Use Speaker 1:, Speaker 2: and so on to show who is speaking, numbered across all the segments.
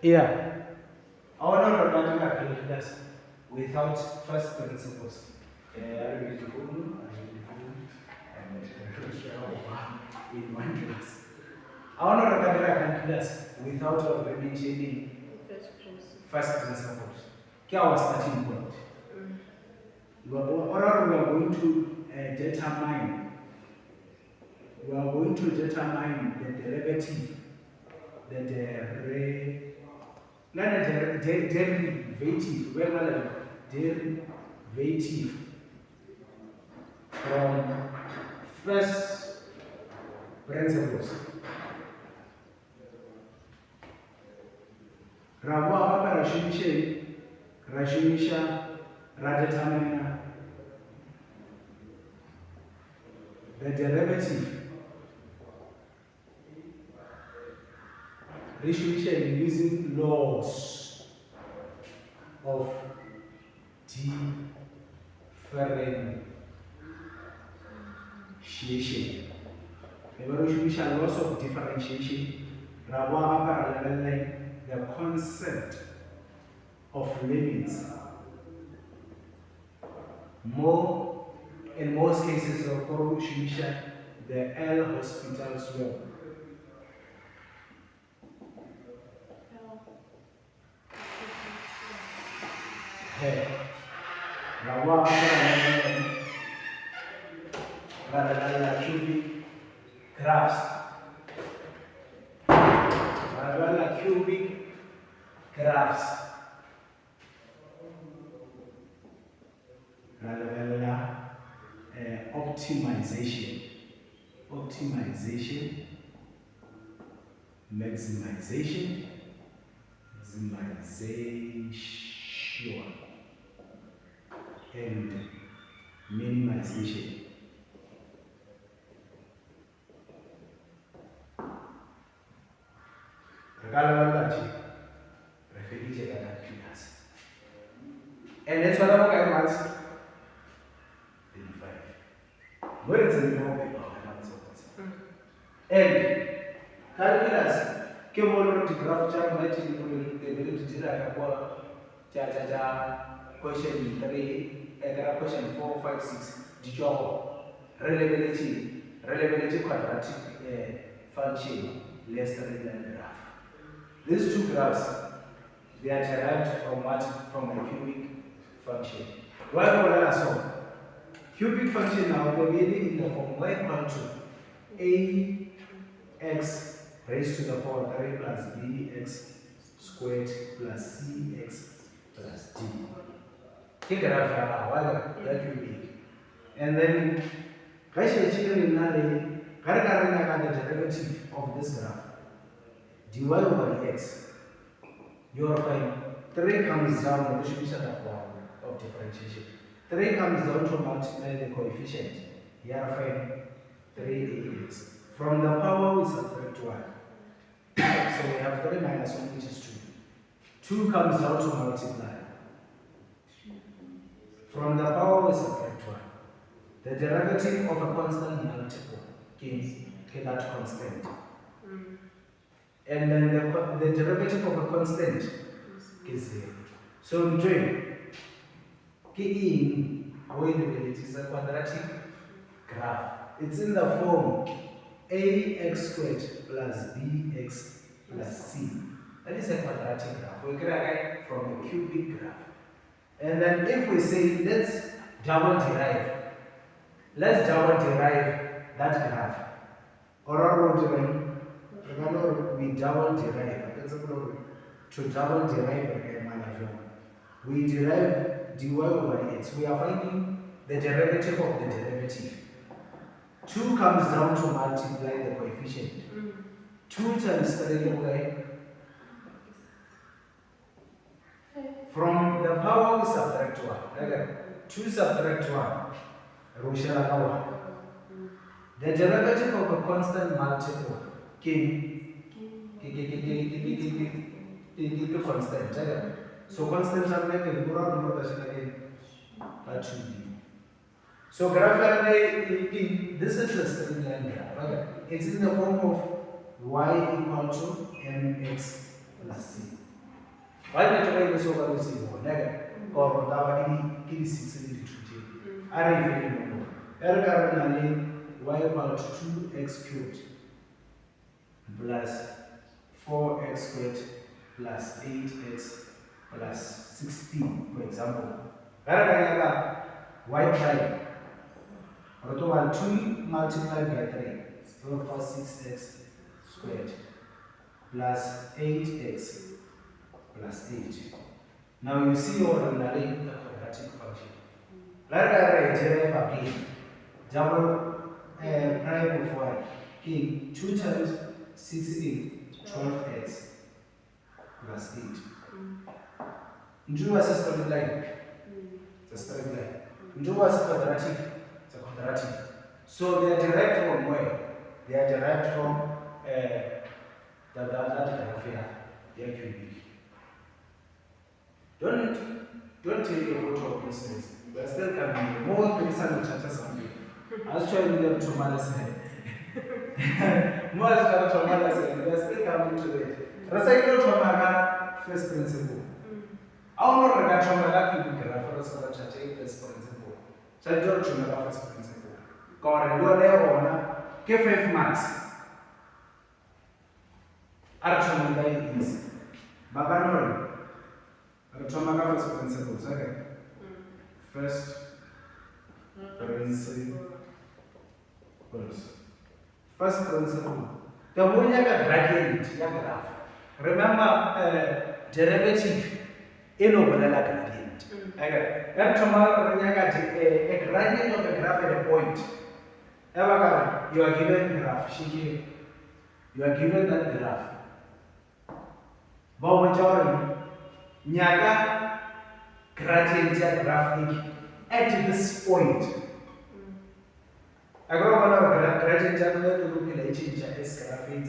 Speaker 1: Yeah. I want to run calculus without first principles. I in one class. I want to run calculus without already mentioning first principles. Here our starting point. What are we are going to determine? We are going to determine the derivative, the derivative, derivative from first principles. Rawa Rashimisha Rajatamina, the derivative. Rishimisha using laws of differentiation. Rishimisha laws of differentiation. Rawa parallel the concept of limits. In most cases of Korushimisha, the L'Hospital's law. Rawa parallel cubic graphs. Parallel cubic graphs. Optimization, maximization, and minimization. And that's what I want. Where is the more paper? And calculus, cumulative graph chart matching the ability to question 3, question 4, 5, 6, reliability quadratic function, less than graph. These two graphs, they are derived from what? From a cubic function. Why will I solve? Cubic function now, they're really in the form y equal to ax raised to the power 3 plus bx squared plus cx plus d. Take it out why that cubic. And then, the derivative of this graph, dy over x, you're fine. 3 comes down, which is the form of differentiation. 3 comes down to multiply the coefficient. Here find 3ax. From the power we subtract 1. So we have 3 minus 1, which is 2. 2 comes down to multiply. From the power we subtract 1. The derivative of a constant multiple is that constant. And then the derivative of a constant is 0. So I'm doing it is a quadratic graph. It's in the form ax squared plus bx plus c. That is a quadratic graph. We get from a cubic graph. And then if we say let's double derive that graph. Or we double derive. To double derive we derive dy over x. We are finding the derivative of the derivative. 2 comes down to multiply the coefficient. 2 times 3 away. From the power we subtract 1. 2 subtract 1. The derivative of a constant multiple constant. So constants are making so graphically, this is a streamline graph. It's in the form of y equal to mx plus c. Why not try this over the same one? Or without any 6 and 2. I don't even know. Erga y equal to 2x cubed plus 4x squared plus 8x plus 16, for example. Erga y prime. Or 2 multiplied by 3. So for 6x squared plus 8x plus 8. Now you see ordinarily the quadratic function. Let us again. Double prime of y. Okay, 2 times 16, 12x plus 8. Nju was a straight line. It's a straight line. Nju was quadratic. It's a quadratic. So they are derived from where? They are derived from that graph here. They are cubic. Don't take a photo of this place. We are still coming. More things are not touch something. I was trying them to manage it. More than to manage it. We are still coming to it. Recycle to Maga first principle. I will not regard to Maga cubic graph for us to take first principle. So I don't to Maga first principle. Go and do a give 5 marks. Archon is Maganol. Archon first principles. Okay. First principles. First principle. The one you have gradient, you graph. Remember, derivative in umbrella gradient. Okay. Tomorrow, you have a gradient of a graph at a point. You are given graph. You are given that graph. But majority, nyaga gradient graphic at this point. I go on gradient to look at this graphic.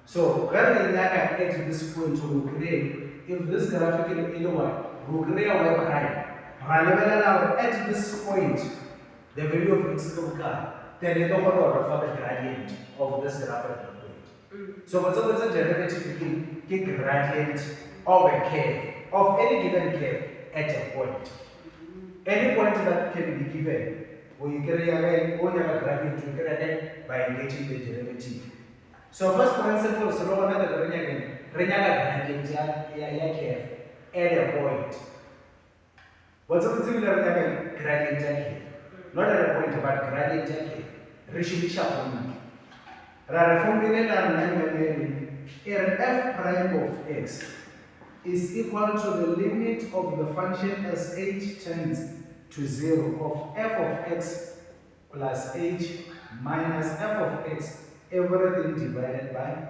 Speaker 1: So, at this point, to create if this graphic in will create a web prime. At this point, the value of x will come. Then you don't want to the gradient of this graphic point. So, what's a derivative gradient of a curve, of any given curve at a point. Any point that can be given, when you carry away, when you have a gradient, you create by getting the derivative. So, first principle is to gradient curve at a point. What's the similar gradient curve? Not at a point, but gradient curve. Resolution formula. F prime of x is equal to the limit of the function as h tends to 0 of f of x plus h minus f of x, everything divided by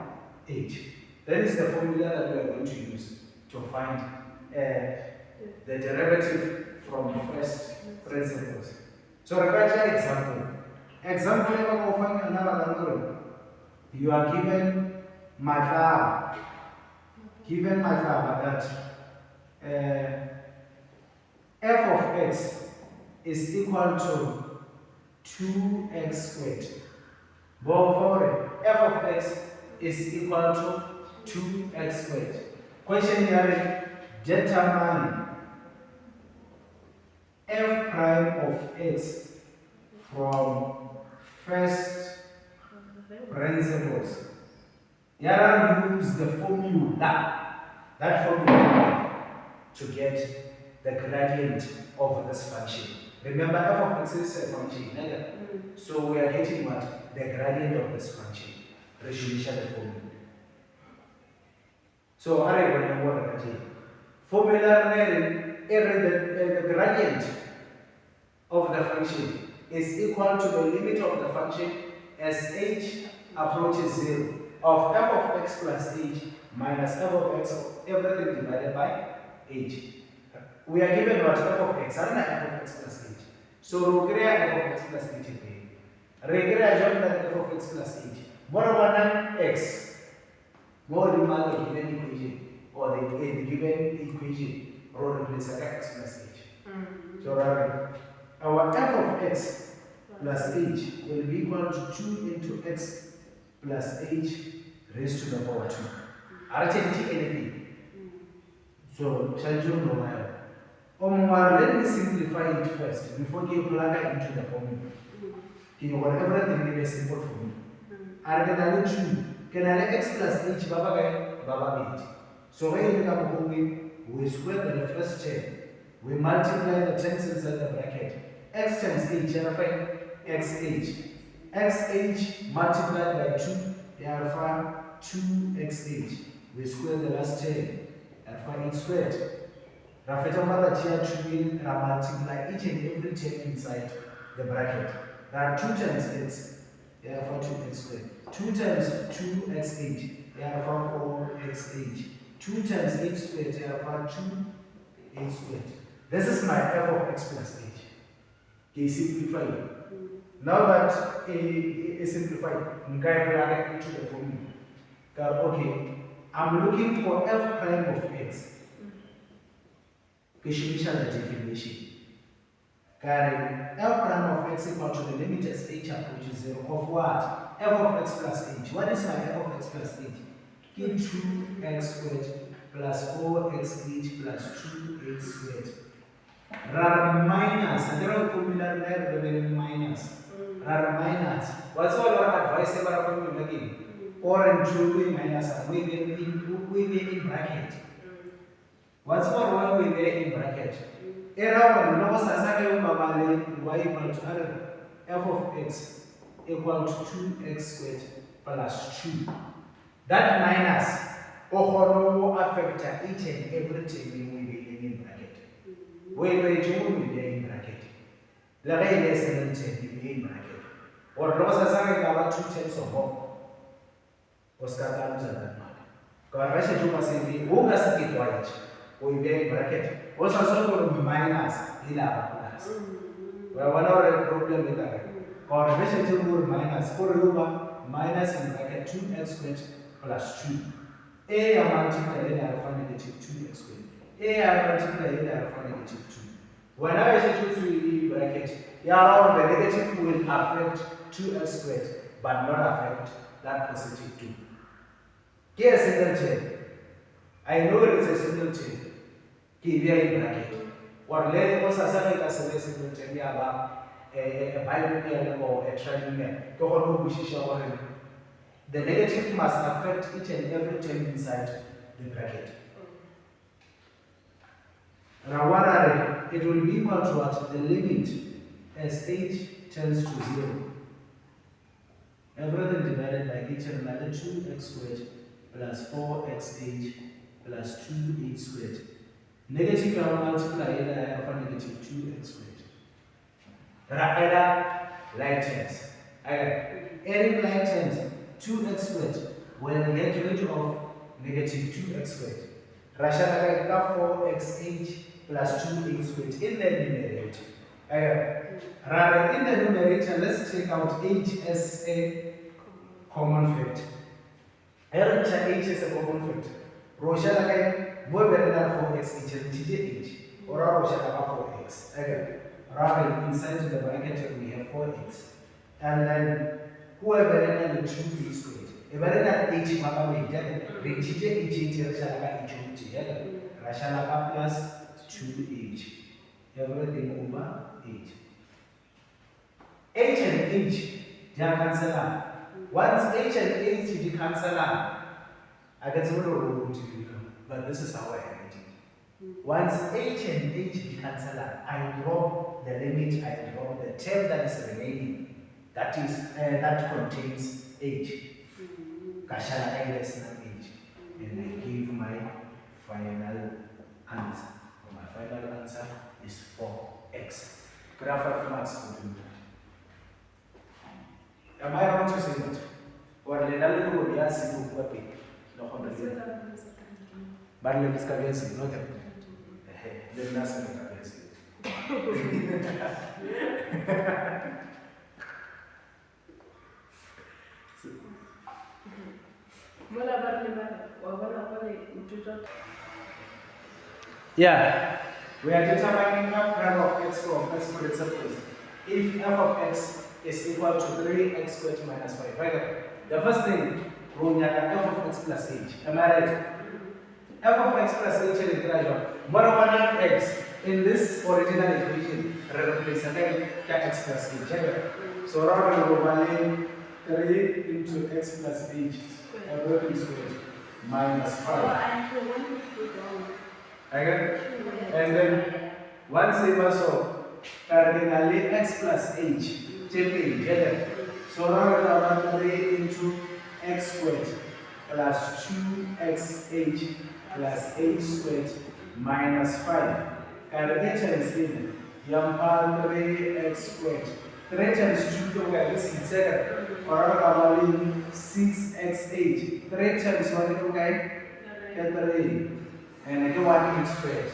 Speaker 1: h. That is the formula that we are going to use to find the derivative from the first principles. So, regard example. Example, you are given matlab. That f of x is equal to 2x squared. F of x is equal to 2x squared. Question here, determine f prime of x from first principles. Here use the formula, that formula to get the gradient of this function. Remember, f of x is a function, so we are getting what? The gradient of this function. Resolution the formula. So, I remember what I did. Formula the gradient of the function is equal to the limit of the function as h approaches 0 of f of x plus h minus f of x of everything divided by h. We are given what? F of x, and f of x plus h. So we create f of x plus h again. Recreate f of x plus h. More than x. More than the given equation or the given equation or replace x plus h. So our f of x plus h will be equal to 2 into x plus h raised to the power 2. Are you changing anything? So, children know why. Let me simplify it first before you plug it into the formula. You want everything to be simple for me. I can add 2. Can I x plus h baba 8. So when you come home, we square the first term. We multiply the terms inside the bracket. X times h, you find xh. Xh multiplied by 2, you find 2xh. We square the last term. You find h squared. Rafeta mara chia 2 multiply each and every term inside the bracket. There are 2 times x, therefore 2x squared. 2 times 2xh, therefore 4xh. 2 times h squared, therefore 2h squared. This is my f of x plus h. Okay, simplify. Now that is simplified, I'm going to plug it into the formula. Okay, I'm looking for f prime of x. Initial definition. F prime of x equal to the limit as h approaches 0 of what? F of x plus h. What is my f of x plus h? Give 2x squared plus 4xh plus 2h squared. Rar minus, and there are formula there minus. Rar minus. What's all our advice about formula again? Or and 2 minus we in bracket. What's more we there in bracket? Error no sasake umabale y equal to f of x equal to 2x squared plus 2. That minus will affect each and every term we be in bracket. Where we be in bracket. La règle est in bracket. Or no sasake got 2 terms of hope. Oscar comes at that mark. Because I should say, who does it white? We be in bracket. Also, going to be minus, plus. Well, one other problem with that. Or relationship will minus 4 over minus in bracket 2x squared plus 2. A I multiply in alpha negative 2x squared. A I multiply in alpha negative 2. When I relationship in bracket, the negative will affect 2x squared but not affect that positive 2. Here is a single term. I know it is a single term. Give in bracket. What let us as a single term about a binomial or a trinomial. The negative must affect each and every term inside the bracket. Now what are they? It will be equal to what? The limit as h tends to 0. Everything divided by each and another 2x squared plus 4xh plus 2h squared. Negative will multiply either alpha negative 2x squared. There are either like terms. Any like terms, 2x squared will get rid of negative 2x squared. Rationalize 4xh plus 2h squared in the numerator. Rather, in the numerator, let's take out h as a common factor. H is a common factor. Rationalize more than 4x h or Rationalize 4x. Rather, inside the bracket we have 4x. And then whoever the 2h squared. If I had h Rationalize plus 2h. Everything over h. H and h, they are cancelled. Once h and h they cancel, I get some room to become. But this is how I write it. Once h and h they cancel, I drop the limit. I drop the term that is remaining. That that contains h. Kashala I less than h, and I give my final answer. My final answer is 4x. Graph of maths will do that. Am I wrong to say that? Or the little will be asking you what we no hundred. But let us carry us not let us carry us. Yeah, we are determining f prime of x from x for example. If f of x is equal to 3x squared minus 5. Right? The first thing, we have f of x plus h. Am I right? f of x plus h is equal more than x. In this original equation, replace x plus h. So now we will 3 into x plus h, everything squared, minus 5. Okay? And then once we also cardinally x plus h, so now we have 3 into x squared plus 2xh plus h squared minus 5. And h is in Yampal 3x squared. 3 times 2 this is second. Or 6xh. 3 times 1 3. And again 1 squared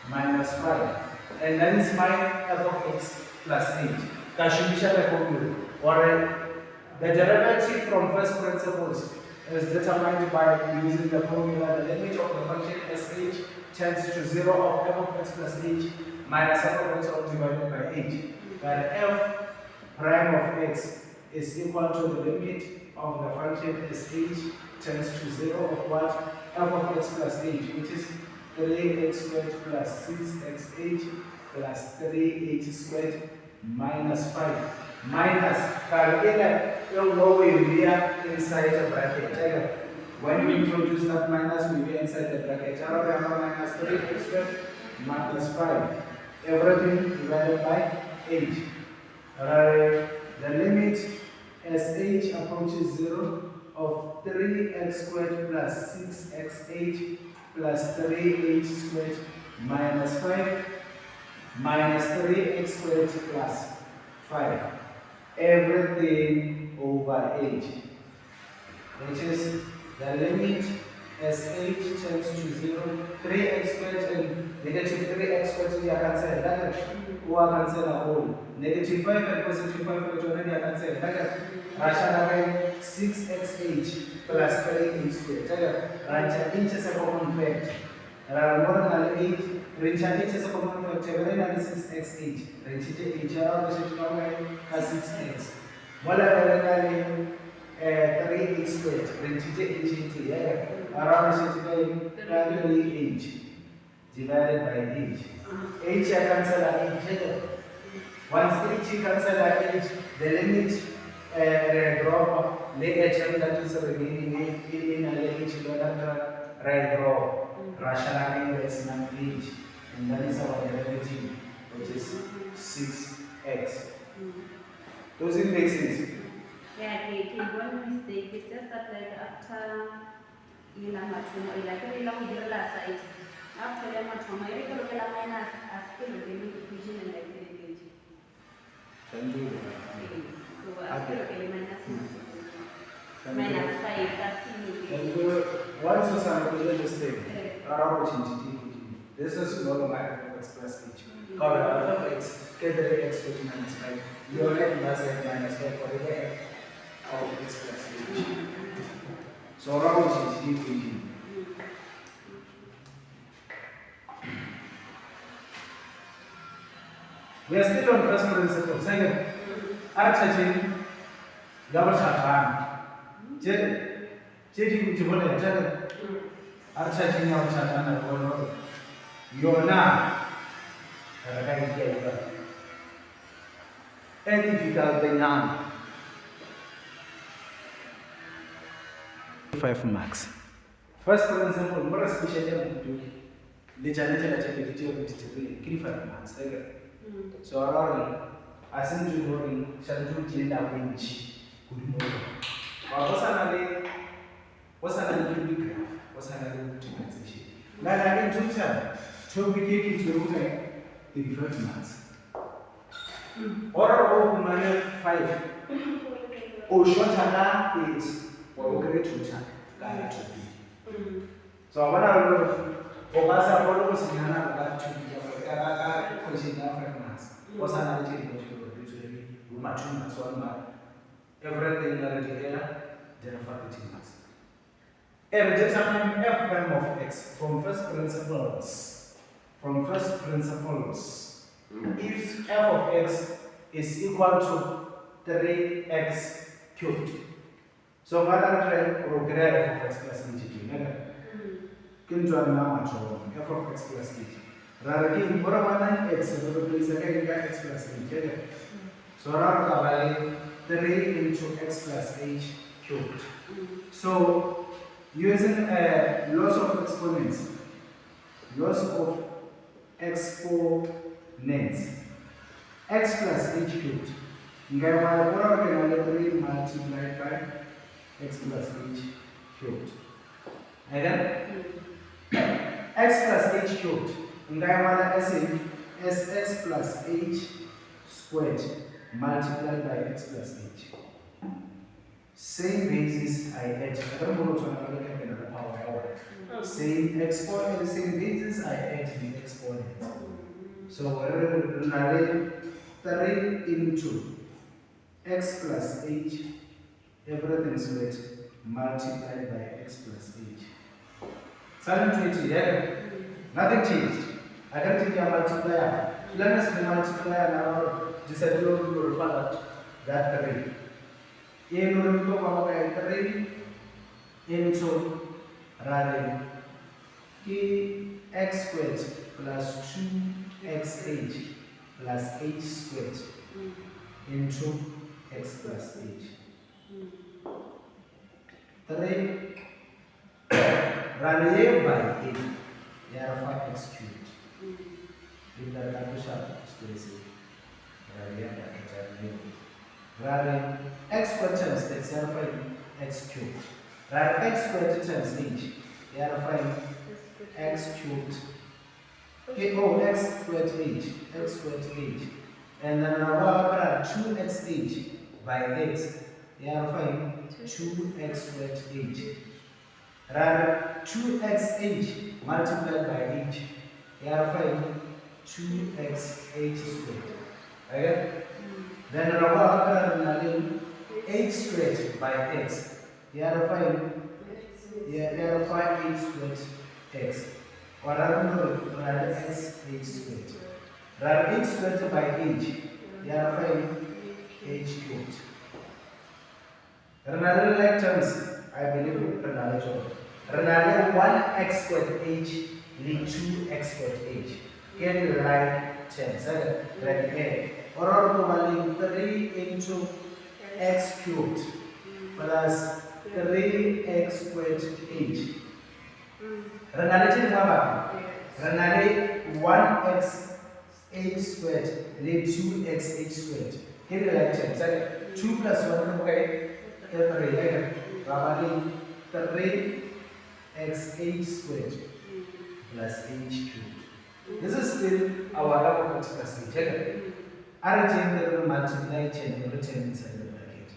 Speaker 1: minus 5. And that is my f of x plus h. Kashubisha formula. Or the derivative from first principles is determined by using the formula. The limit of the function sh tends to 0 of f of x plus h minus f of x all divided by h. Where f prime of x is equal to the limit of the function sh tends to 0 of what? F of x plus h, which is 3x squared plus 6xh plus 3h squared minus 5. Minus, we are inside the bracket. When we introduce that minus, we are inside the bracket. Minus 3x squared minus 5. Everything divided by h. The limit as h approaches 0 of 3x squared plus 6xh plus 3h squared minus 5 minus 3x squared plus 5. Everything over h, which is the limit as h tends to 0, 3x squared and negative 3x squared, you can say that, or I can say the whole. Negative 5 and positive 5, which already I can say that. Rational 6xh plus 3h squared. Right, h is a common factor. More than 8, h is a common factor. Very nice 6xh. H is 6x. More than 3h squared. Around 3h divided by h. H cancel h. Once h cancel h, the limit drop negative that is remaining in h right drop rational investment h, and that is our derivative, which is 6x. Does it make sense?
Speaker 2: Yeah, one mistake is just that like after you know after the matron, I look at the minus as still the equation and like the so I still get minus 5, that's
Speaker 1: and once you sample the mistake, this is no longer f of x plus h. However, f of x, get the x to minus 5. You already must have minus 5 for the f of x plus h. So, around equation. We are still on first principle. Second, architecture, double shotgun. Changing to one another. Architecture, double shotgun. You're not any difficult thing on 5 marks. First principle, more especially the challenge and ability of the 5 marks. So around as in Junoring, Shandu Jina Winch, good morning. What's another cubic graph? What's another multiplication? Now I can do that. So we take it to look at the 5 marks. Or over 5. Or shorter 8. Or great tutor. So I want to Obasa follows in another to what's another thing everything there 15 marks. And determine f prime of x from first principles. If f of x is equal to 3x cubed. So what are the f of x plus h? Kindred now at all, f of x plus h. Rather, again, what about x? So, the place again, x plus h. So, rather, 3 into x plus h cubed. So, using loss of exponents, x plus h cubed. You can 3 multiplied by x plus h cubed. Again, x plus h cubed. You can as x plus h squared multiplied by x plus h. Same basis I add. I don't know what another power. Same exponent, same basis I add the exponent. So we're 3 into x plus h, everything squared multiplied by x plus h. Silent 20, yeah? Nothing changed. I can't take a multiplier. Let us the multiplier now. Disable your product that 3. In 3 into rather x squared plus 2xh plus h squared into x plus h. 3 run here by 8. There are 5x cubed. In the calculation space, rather x squared times x, there are 5x cubed. Rather x squared times h, there are 5x cubed. Oh, x squared h. And then now 2xh by x, there are 2x squared h. Rather 2xh multiplied by h, there are 2xh squared. Okay? Then now h squared by x, there are 5h squared x. Or rather x h squared. Rather h squared by h, there are 5h cubed. Another like terms, I believe another 1x squared h lead 2x squared h. Get like terms, like a. Or probably 3 into x cubed plus 3x squared h. Renale 1x h squared lead 2x h squared. Get like terms, 2 plus 1 okay. 3x h squared plus h cubed. This is still our love of x plus h. Arranging the multiply chain written inside the bracket.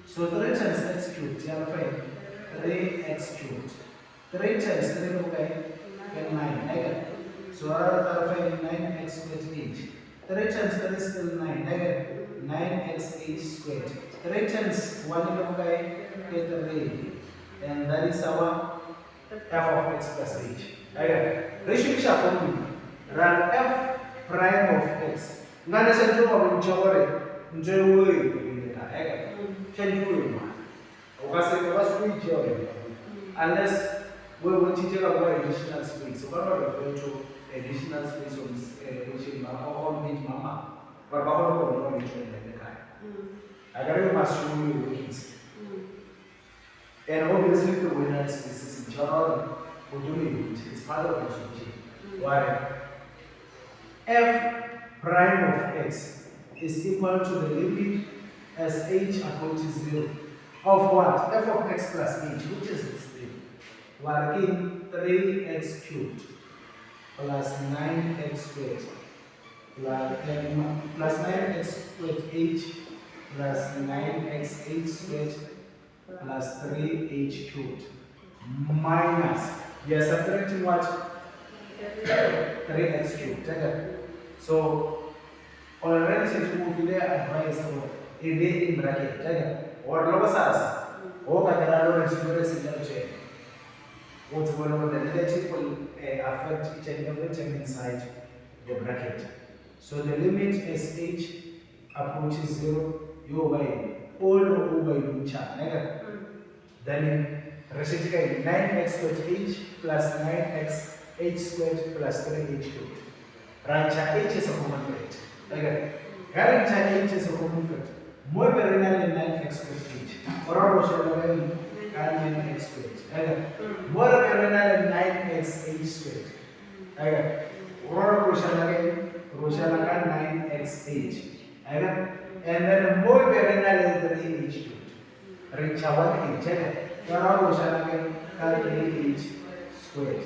Speaker 1: So 3 times x cubed, you have 3x cubed. 3 times 3 okay, 9. So I have 9x squared h. 3 times 3 is still 9. 9x h squared. 3 times 1 okay, 3. And that is our f of x plus h. Ratio formula. Run f prime of x. Ngana sentuh apa njaware njaware begini unless we want to take about additional space. So we're referring to additional space on this equation or meet mama. But we're going to the guy. I got must show you the kids. And obviously the winner spaces in general we're doing it. It's part of the solution. Why? F prime of x is equal to the limit as h approaches 0 of what? F of x plus h, which is this thing. We are again 3x cubed plus 9x squared plus 9x squared h plus 9x h squared plus 3h cubed minus, we are subtracting what? 3x cubed. So, already since we move there, advice a day in bracket. Or lower size. Or Catalano is very what's going on, the negative will affect each and every term inside the bracket. So the limit as h approaches 0, you by all over you chat. Then Reciprocate 9x squared h plus 9x h squared plus 3h cubed. Rancha h is a common factor. Okay. Rancha h is a common factor. More than 9x squared h. Or also 9x squared. Okay. More than 9x h squared. Okay. Or also 9x h. Okay. And then more than 3h cubed. Rancha 1h. Okay. Around Ocean calculate h squared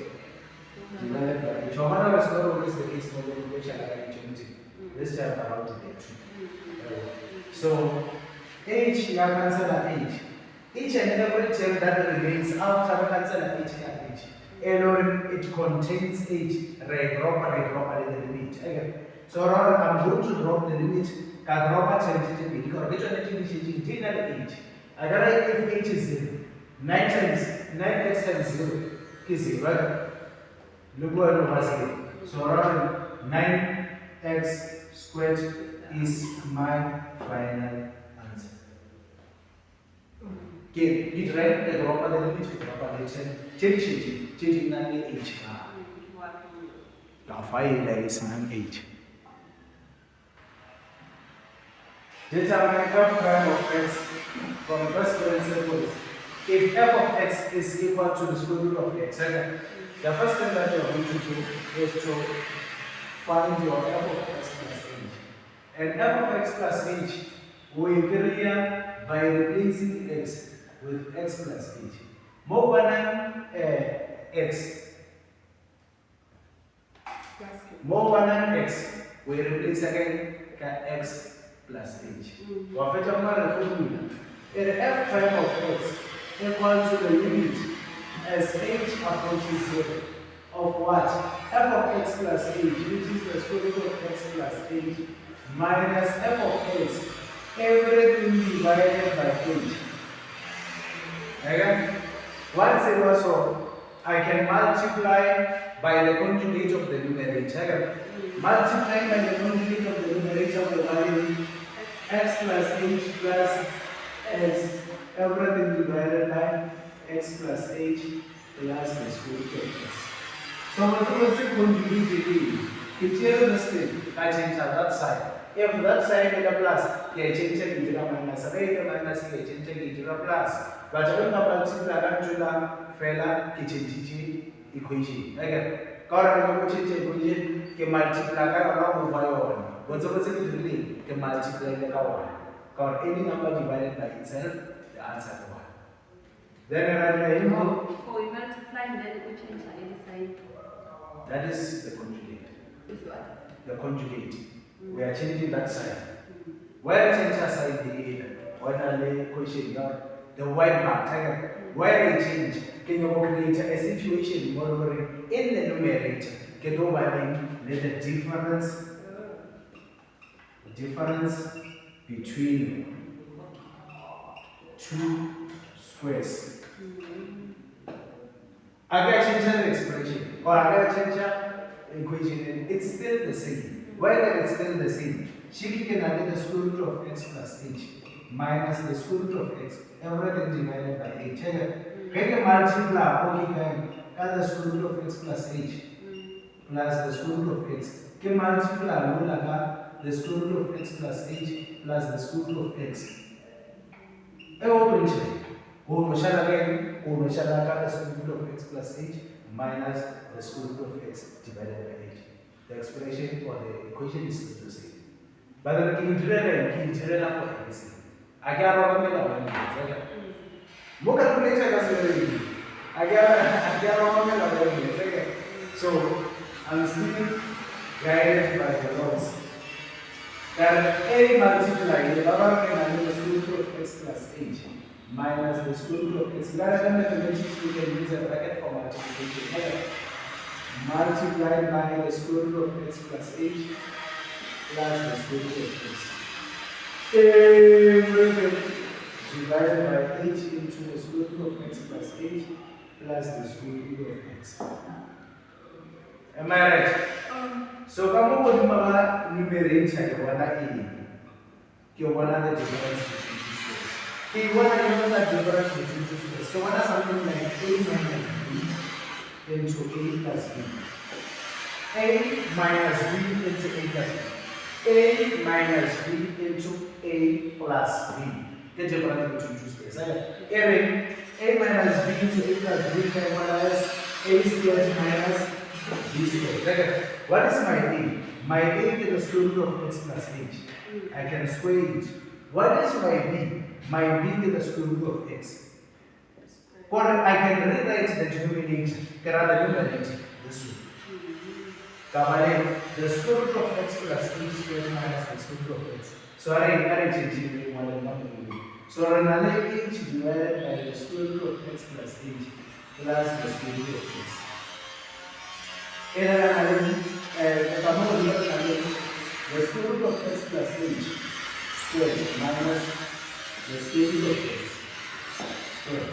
Speaker 1: divided by h. How much is the case model which I this time around to get so h you cancel h. Each and every term that remains after cancel h and h. And it contains h. Drop the limit. Okay. So around I'm going to drop the limit. Can drop a tentative because which one is h. I got if h is 0. 9 times 9x times 0 is 0, right? Look what it was here. So around 9x squared is my final answer. Okay, it right the drop of the limit, drop of the change 9 h. The file is 9 h. Determine f prime of x from first principle. If f of x is equal to the square root of x, okay? The first thing that you are going to do is to find your f of x plus h. And f of x plus h we clear by replacing x with x plus h. More than x. More than x, we replace again x plus h. We have a formula. If f prime of x equal to the limit as h approaches 0 of what? F of x plus h, which is the square root of x plus h, minus f of x, everything divided by h. Okay? Once it was so, I can multiply by the conjugate of the numerator. Okay? Multiplying by the conjugate of the numerator will value x plus h plus x. Everything divided by x plus h plus the square root of x. So when we conjugate it here this thing, I change that side. If that side is a plus, I change it to a minus. If it is minus, I change it to a plus. But when I multiply that, fella, I change the equation. Again, current equation, I multiply that by 1. What's the doing? I multiply the 1. Because any number divided by itself, the answer is 1. Then I
Speaker 2: we multiply and then we change any sign.
Speaker 1: That is the conjugate.
Speaker 2: Is what?
Speaker 1: The conjugate. We are changing that sign. Where change a sign the what are the equation? The white part. Where I change, can you create a situation in the numerator? Can you let the difference between two squares. I can change the expression or I can change the equation. It's still the same. Whether it's still the same, she can add the square root of x plus h minus the square root of x, everything divided by h. Can you multiply the square root of x plus h plus the square root of x? Can multiply the square root of x plus h plus the square root of x. We shall again, the square root of x plus h minus the square root of x divided by h. The expression or the equation is still the same. But the key for everything. I can't remember when you calculation is very easy. I can't remember when you so I'm still guided by the laws. That a multiply the power can the square root of x plus h minus the square root of x. Rather than mathematics, we can use a bracket for multiplication. Multiplied by the square root of x plus h plus the square root of x. Everything divided by h into the square root of x plus h plus the square root of x. Am I right? So, come on, numerator, you want the difference between two squares. He want to know that difference between two squares. So what is something like a minus b into a plus b? A minus b into a plus b. A minus b into a plus b. The difference between two squares. Okay. A minus b into a plus b can minus a squared minus b squared. Okay. What is my a? My a is the square root of x plus h. I can square it. What is my b? My b is the square root of x. Or I can rewrite the denominator. There are the numerator this way. The square root of x plus h squared minus the square root of x. So I change one and one. So another h divided by the square root of x plus h plus the square root of x. The square root of x plus h squared minus the square root of x squared.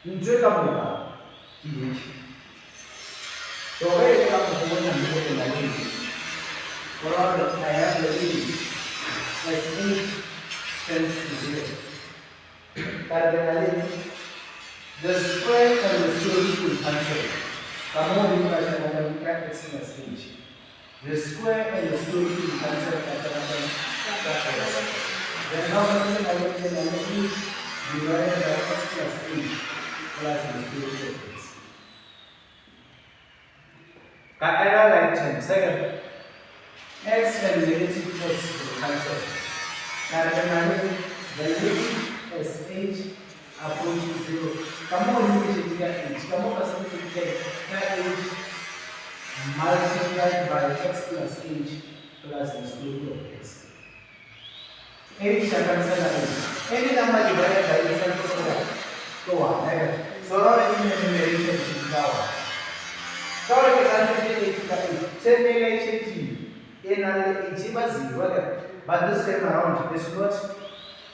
Speaker 1: Enjoy the moment. So where is the moment I'm looking at it? For all that I have the e as h tends to 0. The square and the square root will cancel. Come on, you can x plus h. The square and the square root will cancel. Then now I will divide by x plus h plus the square root of x. Like 10. Second, x and negative x will cancel. The negative as h approaching 0. Come on, you can get h. Come on, you get h multiplied by x plus h plus the square root of x. H shall cancel h. Any number divided by itself go on. So now in the numeration is power. So if you cancel h, say h in but this time around is not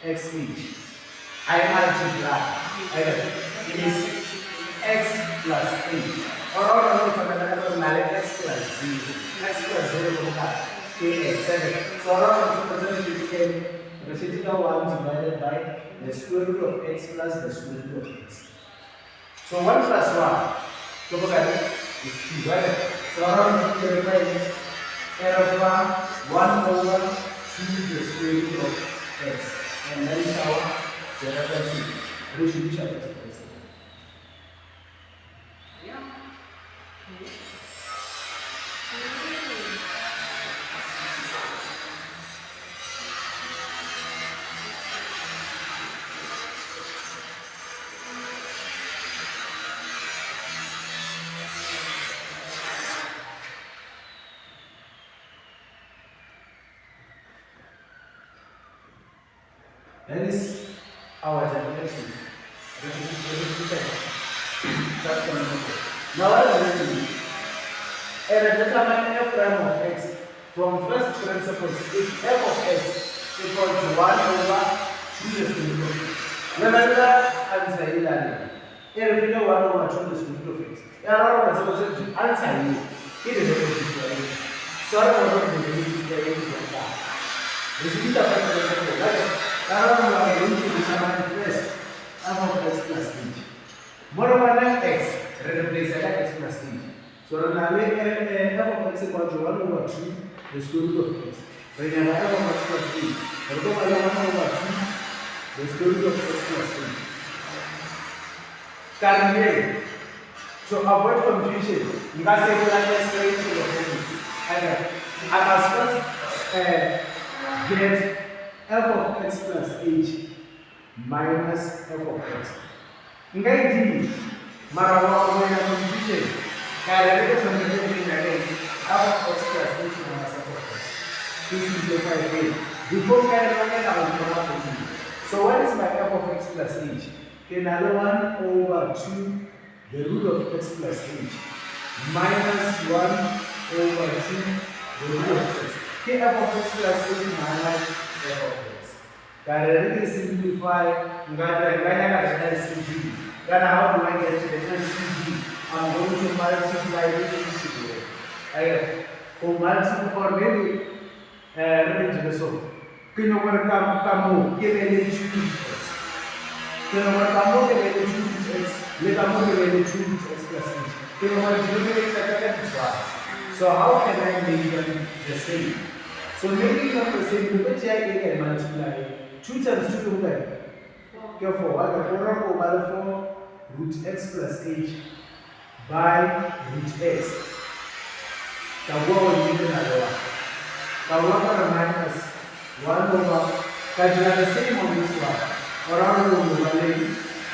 Speaker 1: xh. I multiply. It is x plus h. Or x plus 0. X plus 0 kx. So around you can reciprocal 1 divided by the square root of x plus the square root of x. So 1 plus 1. So look at it. Is 2, right? So around you can write error 1 over 2 the square root of x. And that is our relationship.
Speaker 2: Yeah.
Speaker 1: That is our definition. That's one simple. Now what does it mean? Determine f prime of x from first principles if f of x equal to 1 over 2 the square root of x. Remember answer here. If you know 1 over 2 the square root of x. Answer here. It is a question. Sorry for not being able to get into that. This is the first now we are going to determine first f of x plus h. Moreover, x replaces x plus h. So now f of x equal to 1 over 2 the square root of x. When you have f of x plus h, we go by 1 over 2 the square root of x plus h. Currently, to avoid confusion, you can say that straight to the point. I must first get f of x plus h minus f of x. Ingaiti, marawa umena confusion. Kaya leke confusion again. F of x plus h minus f of x. This is the point. Before kaya leke na so what is my f of x plus h? Another 1 over 2 the root of x plus h minus 1 over 2 the root of x. Here f of x plus h minus f of x. Can simplify? How do I get to the LCD? I'm going to multiply this together. For multiple or maybe so. Can you come give any 2? Pero cuando que le 2 root x, le vamos a ver 2 root x plus h. Pero what denominator is 1. So how can I make them the same? So making them the same, because I can multiply 2 times 2 over. Therefore, I can go over 4 root x plus h by root x. The one is another one. The 1 minus 1 over, because they are the same on this one. Around over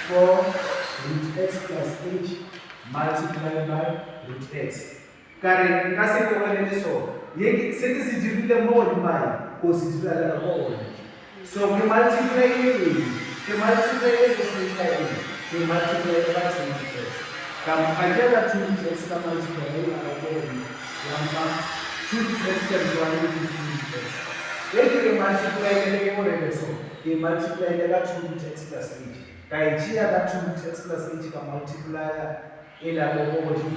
Speaker 1: 4 root x plus h multiplied by root x. Kare, kasi ko wale so. Yeki seti si divide more by or si divide more. So we multiply it. We multiply it we multiply it by 2x. Come ajala 2x come multiply it by 2x times 1 is 2x. Yeki we multiply it more so. We multiply it by 2x plus h. Kaichia that 2x plus h can multiply ila over to 2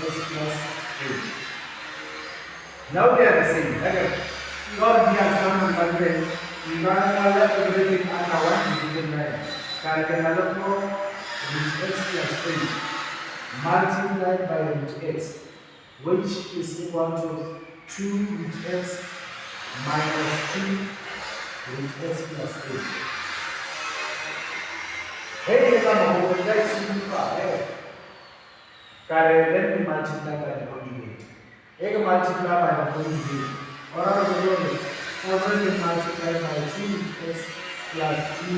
Speaker 1: x plus h. Now they are the same. Okay. God has done one you can everything at 1 division 9. Can another 4 root x plus h multiplied by root x, which is equal to 2 root x minus 2 root x plus h. Hey, let's simplify. Let me multiply by the conjugate. Ek multiply by the conjugate. Or I will already multiply by 2 root x plus 2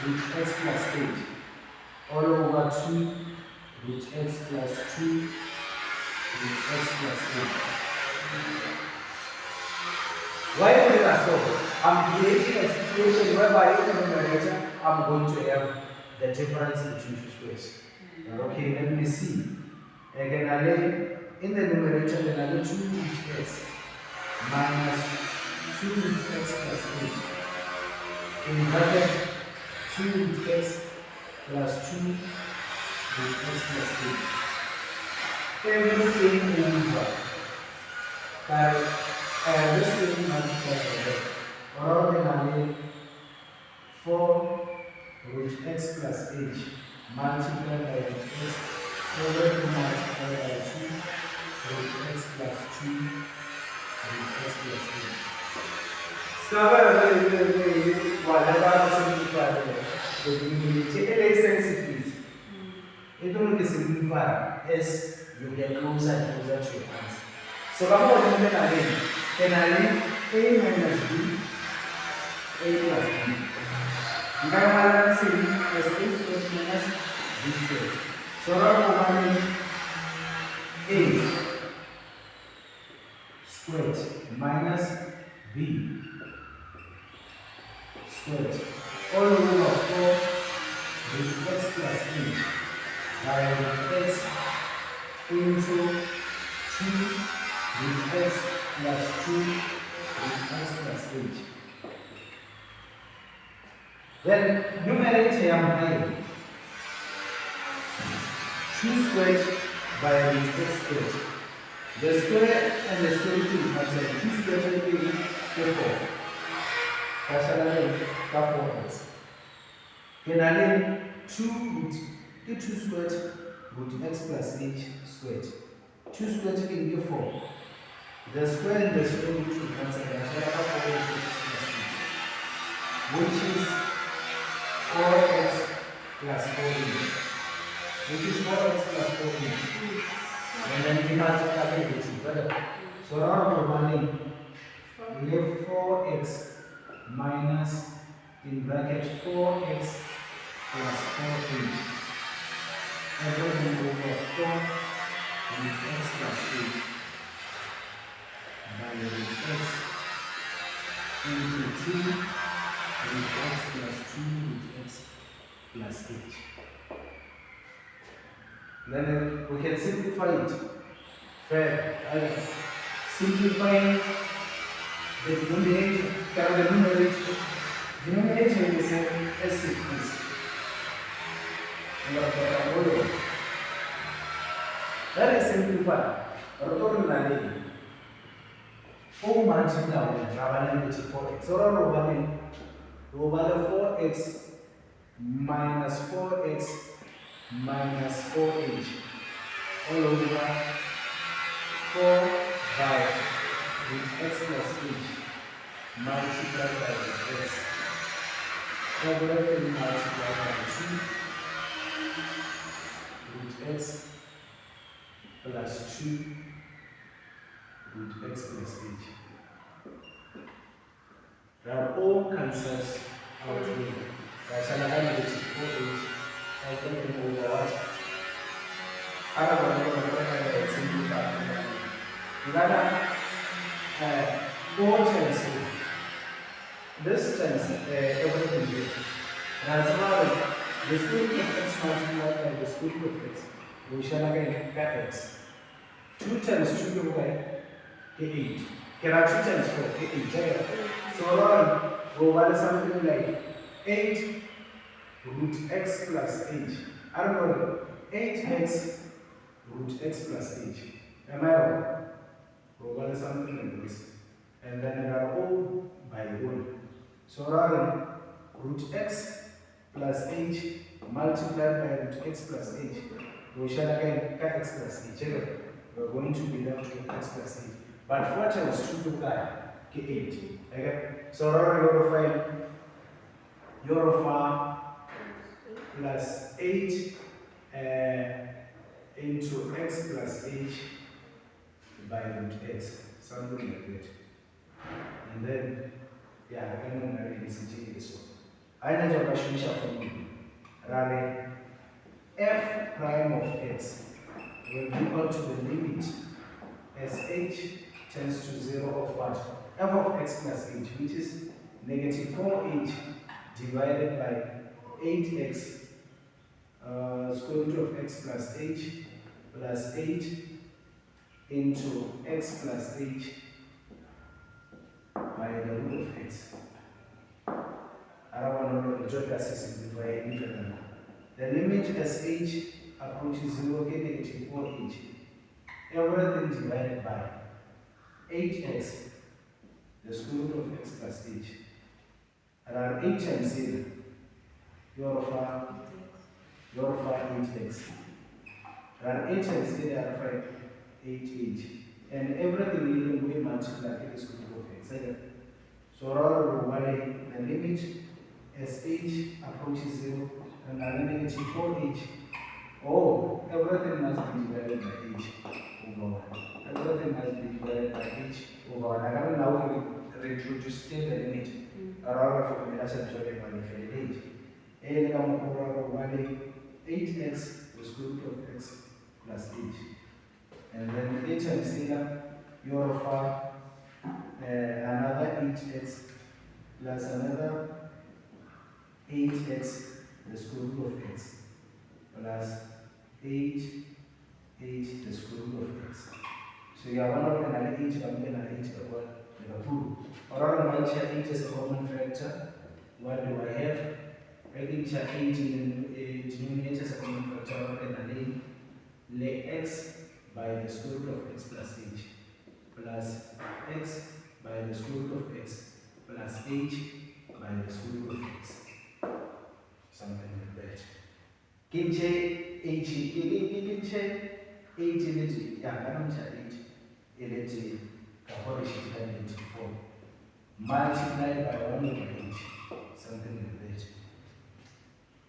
Speaker 1: root x plus 8. All over 2 root x plus 2 root x plus 8. Why is it so? I'm creating a situation whereby in the numerator I'm going to have the difference between two squares. Okay, let me see. Again, I lay in the numerator, then I lay 2 root x minus 2 root x plus 8. In bracket, 2 root x plus 2 root x plus 8. Everything over. This thing multiplied by that. Or then I lay 4 root x plus h multiplied by root x over to multiply by 2 root x plus 2 root x plus 8. So, whatever simplify the sensitivity. It will simplify as you get closer and closer to your answer. So, come on, then I a minus b, a plus b. You can balance it as a squared minus b squared. So now we a squared minus b squared all over 4 with x plus h by x into 2 with x plus 2 with x plus h. Then numerator I am high. 2 squared by root x squared. The square and the square root must have 2 squared will be 4. Partially 4x. Then I lay 2 root 2 squared root x plus h squared. 2 squared will be 4. The square and the square root will cancel. Which is 4x plus 4e, which is 4x plus 4e. And then we multiply it. So now we have 4x minus in bracket 4x plus 4e. Everything over 4 with x plus 8 by root x into 2 with x plus 2 with x plus h. Then we can simplify it. Fair. Simplifying the denominator. The numerator is the same as it is. That is simplified. Rotornally. 4 multiplied by 4x. So, over the 4x minus 4x minus 4h all over 4 by root x plus h multiplied by root x. Everything multiplied by 2 root x plus 2 root x plus h. Now all cancels out here. That's another negative 4h. Everything over what? I don't know if simplify. Another 4 times 2. This times everything here. Now as well as the square root of x multiplied by the square root of x, we shall again get x. 2 times 2 by 8. Can I 2 times 4? 8. So now we will something like 8 root x plus h. I don't know, 8x root x plus h. Am I wrong? We will something like this. And then they are all by 1. So rather root x plus h multiplied by root x plus h, we shall again cut x plus h. We are going to be left with x plus h. But 4 times 2 to that, 8. Okay? So rather your plus 8 into x plus h by root x, something like that. And then, yeah, I can already see this one. I know your question from you. Rather, f prime of x will be equal to the limit as h tends to 0 of what? F of x plus h, which is negative 4h divided by 8x square root of x plus h plus 8 into x plus h by the root of x. I don't want to draw simplify any further. The limit as h approaches 0, get negative 4h. Everything divided by 8x, the square root of x plus h. Around 8 times 0, you're 8x. Around 8 times 0, you're 8h. And everything even we multiply it is square root of x. So rather the limit as h approaches 0 and negative 4h. Oh, everything must be divided by h over 1. Everything must be divided by h over 1. I don't now reintroduce the limit. Around for the last episode of the h. A come over 8x the square root of x plus h. And then 8 times theta, you're another 8x plus another 8x the square root of x plus 8 the square root of x. So you have one of another 8 and then another 8 the full. Or I might share 8 as a common factor. What do I have? I think share 8 in the denominator as a common factor and lay x by the square root of x plus h plus x by the square root of x plus h by the square root of x. Something like that. Kinche h, kinche 8 in yeah, I don't have 8 in it, the 4 multiplied by 1 over h, something like that.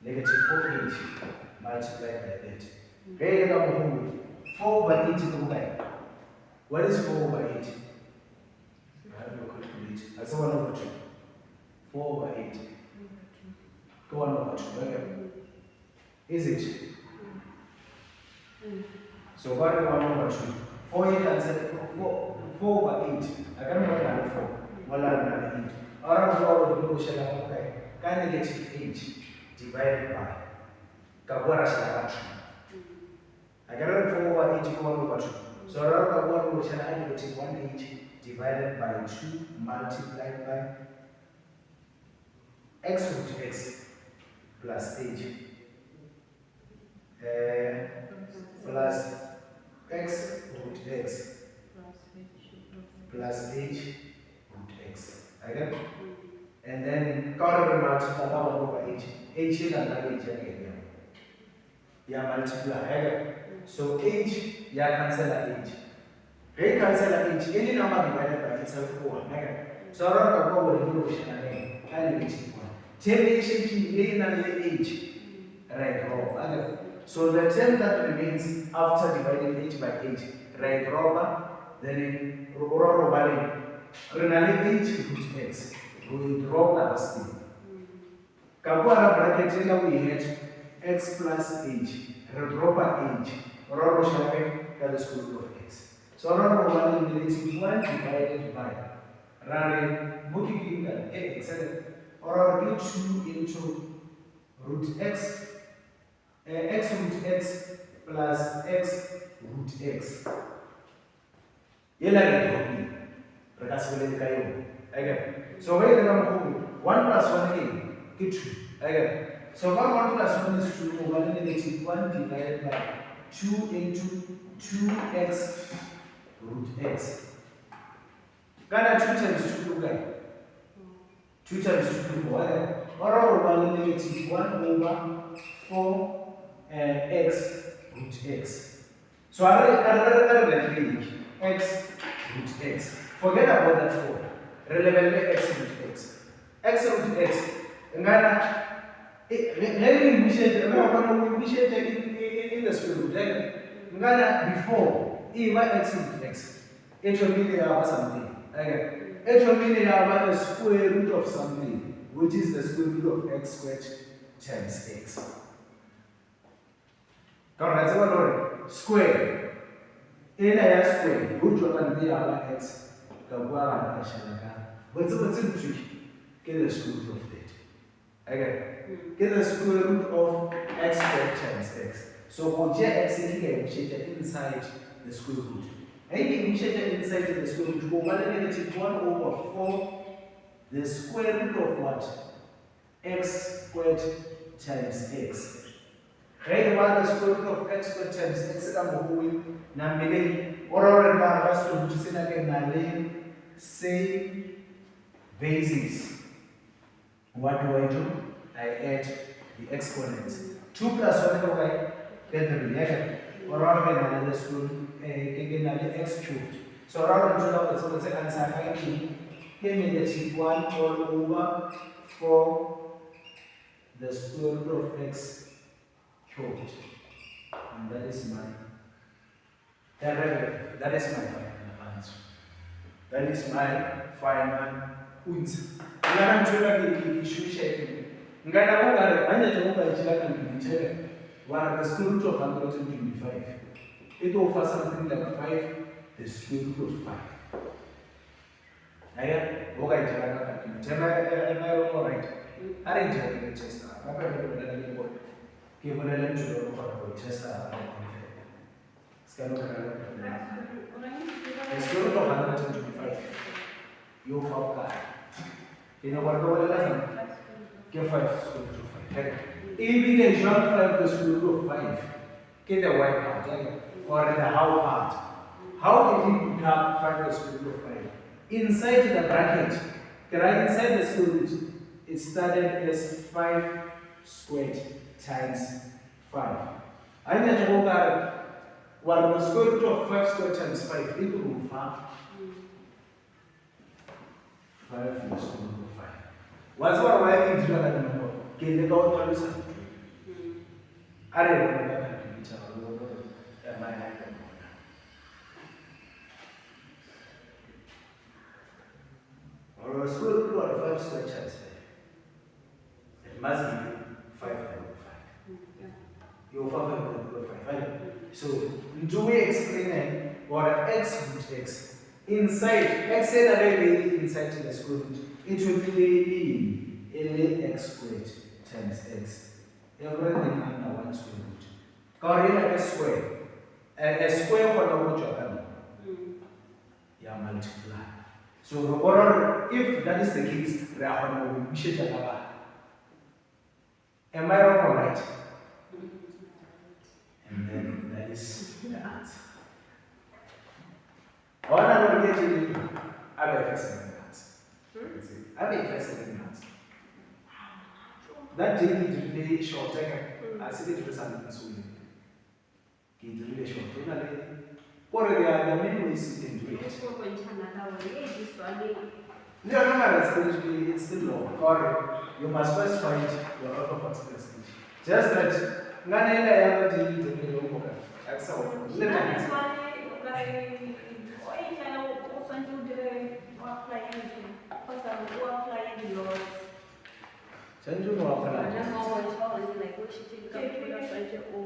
Speaker 1: Negative 4h multiplied by that. Very good. 4 by 8 to go back. What is 4 by 8? You have your calculator. That's 1 over 2. 4 by 8. Go 1 over 2. Okay. Is it? So what is 1 over 2? 4 8 answer 4 by 8. I can't remember 4. 1 over 8. Around 4 over the blue shall have okay. Can negative h divided by Kagwara shall have I can run 4 over 8 1 over 2. So around 1 over shall I negative 1h divided by 2 multiplied by x root x plus h plus x root x plus h root x. Again? And then counter additional age again. Ya multiply. So age, ya cancel age. They cancel age. Any number divided by itself for 1. So around the world, we will share again. Can you see one? 10 age. Right, so the term that remains after dividing age by age, right, robber, then roll valley. Renali age root x. We drop that thing. Kabuara bracket we had x plus age. Redropper age. Roll shape at the square root of x. So roll valley negative 1 divided by running booking x or do 2 into root x. X root x plus x root x. Yela again. So where the number 1 plus 1 again, get 2. Again. So 1 plus 1 is 2 over negative 1 divided by 2 into 2x root x. Gonna 2 times 2 guy. 2 times 2 4. Or over negative 1 over 4 x root x. So other than x root x. Forget about that 4. Relevant x root x. X root x. Ngana in the square root. Ngana before x root x. It will be something. Again. It will be the square root of something, which is the square root of x squared times x. Square. In a square, which will be our x. What's the trick? Get the square root of that. Again, get the square root of x squared times x. So we'll x inside the square root. Any initiated inside the square root, go negative 1 over 4, the square root of what? X squared times x. Right, the square root of x squared times x say basis. What do? I add the exponents. 2 plus 1 get the reaction. Or rather the square again x cubed. So rather so let's answer negative 1 all over 4 the square root of x cubed. And that is my derivative. That is my final answer. That is my final answer. Ngana mthola issue shape. Ngana ungare manje njengoba ichilaka ngithethe one the square root of 125. It offers something like 5 the square root of 5. Aya boka ichilaka kakini. Am I wrong or right? Are ichilaka test. Apa ndio ndio ndio. Kibona le mthola kwa test. Skano kana. The square root of 125. You found that. You know what the get 5 square root of 5. If we can jump 5 the square root of 5, get the white part, or the how part. How did he become 5 the square root of 5? Inside the bracket, inside the square root, it started as 5 squared times 5. I need to go back. Well, the square root of 5 squared times 5, it will be 5. 5 is the square root of 5. What's what I need to do at the moment? Can they go to the I don't know what I can tell you. My life. Or a square root of 5 squared times 5. It must give you 5 over 5. You 5 over 5. So, do we explain what x root x? Inside, x said already inside the square root. It will be x squared times x. Everything under 1 square root. Correct a square. A square for the root of yeah, multiply. So, if that is the case, we are going to be am I wrong or right? And then that is the answer. All I will get you, I will first second answer. I will first second answer. that day ke dirile short ka a se ke dirisa le ntsone ke dirile short o na le kore there are many ways you can do it
Speaker 2: Ko bontshana ka hore this one
Speaker 1: no no matter it's still low or you must first find your orthodox speech just that ngane ela ya ba di dirile o ka aksa o le
Speaker 2: That
Speaker 1: na
Speaker 2: is why o tshwanetse o dire o apply anything kgotsa o apply di-laws.
Speaker 1: tshwanetse o apply
Speaker 2: Wena mo o bontsha gore like o shiteng ka mpula tshwanetse o